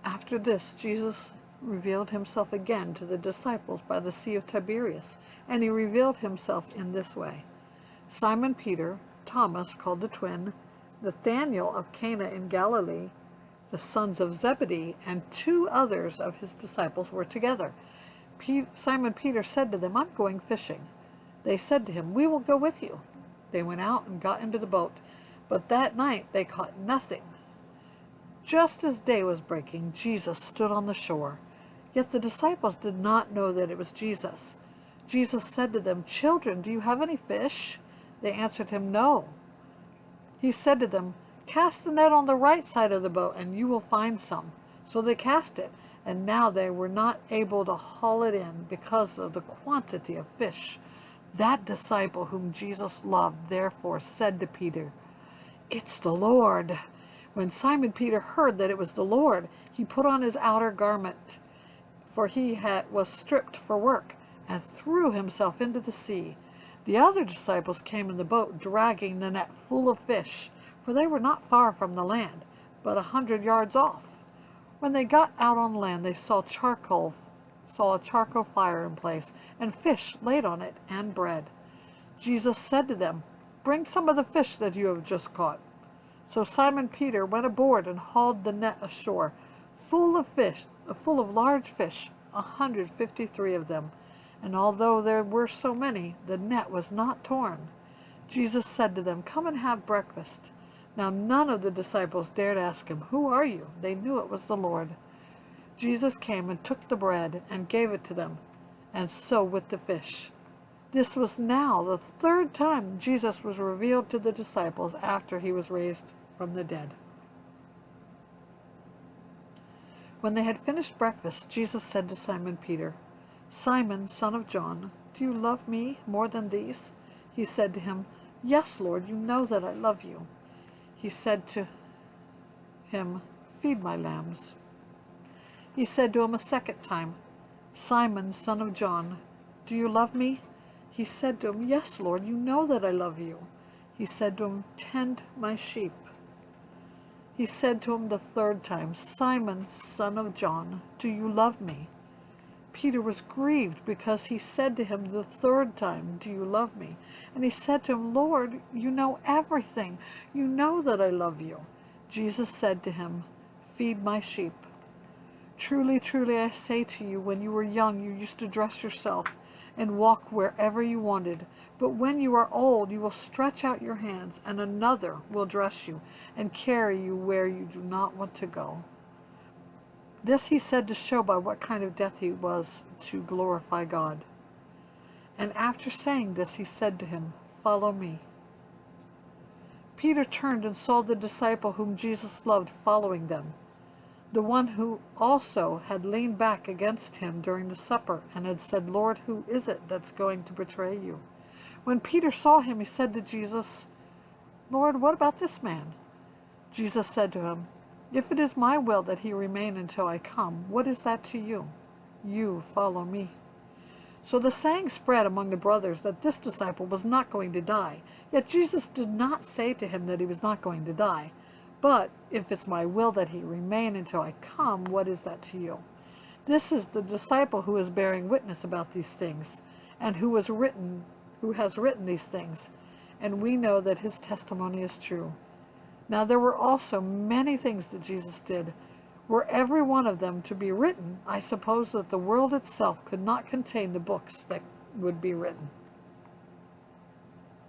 After this, Jesus revealed himself again to the disciples by the Sea of Tiberias, and he revealed himself in this way. Simon Peter, Thomas called the twin, Nathanael of Cana in Galilee, the sons of Zebedee, and 2 others of his disciples were together. Simon Peter said to them, "I'm going fishing." They said to him, "We will go with you." They went out and got into the boat, but that night they caught nothing. Just as day was breaking, Jesus stood on the shore. Yet the disciples did not know that it was Jesus. Jesus said to them, "Children, do you have any fish?" They answered him, "No." He said to them, "Cast the net on the right side of the boat, and you will find some." So they cast it, and now they were not able to haul it in because of the quantity of fish. That disciple whom Jesus loved therefore said to Peter, "It's the Lord." When Simon Peter heard that it was the Lord, he put on his outer garment, for he was stripped for work, and threw himself into the sea. The other disciples came in the boat, dragging the net full of fish, for they were not far from the land, but 100 yards off. When they got out on land, they saw a charcoal fire in place, and fish laid on it, and bread. Jesus said to them, "Bring some of the fish that you have just caught." So Simon Peter went aboard and hauled the net ashore, full of large fish, 153 of them. And although there were so many, the net was not torn. Jesus said to them, "Come and have breakfast." Now none of the disciples dared ask him, "Who are you?" They knew it was the Lord. Jesus came and took the bread and gave it to them, and so with the fish. This was now the 3rd time Jesus was revealed to the disciples after he was raised from the dead. When they had finished breakfast, Jesus said to Simon Peter, "Simon, son of John, do you love me more than these?" He said to him, "Yes, Lord, you know that I love you." He said to him, "Feed my lambs." He said to him a second time, "Simon, son of John, do you love me?" He said to him, "Yes, Lord, you know that I love you." He said to him, "Tend my sheep." He said to him the 3rd time, "Simon, son of John, do you love me?" Peter was grieved because he said to him the 3rd time, "Do you love me?" And he said to him, "Lord, you know everything. You know that I love you." Jesus said to him, "Feed my sheep. Truly, truly, I say to you, when you were young, you used to dress yourself and walk wherever you wanted. But when you are old, you will stretch out your hands, and another will dress you and carry you where you do not want to go." This he said to show by what kind of death he was to glorify God. And after saying this, he said to him, "Follow me." Peter turned and saw the disciple whom Jesus loved following them, the one who also had leaned back against him during the supper and had said, "Lord, who is it that's going to betray you?" When Peter saw him, he said to Jesus, "Lord, what about this man?" Jesus said to him, "If it is my will that he remain until I come, what is that to you? You follow me." So the saying spread among the brothers that this disciple was not going to die. Yet Jesus did not say to him that he was not going to die. But if it's my will that he remain until I come, what is that to you? This is the disciple who is bearing witness about these things, and who has written these things, and we know that his testimony is true. Now there were also many things that Jesus did. Were every one of them to be written, I suppose that the world itself could not contain the books that would be written.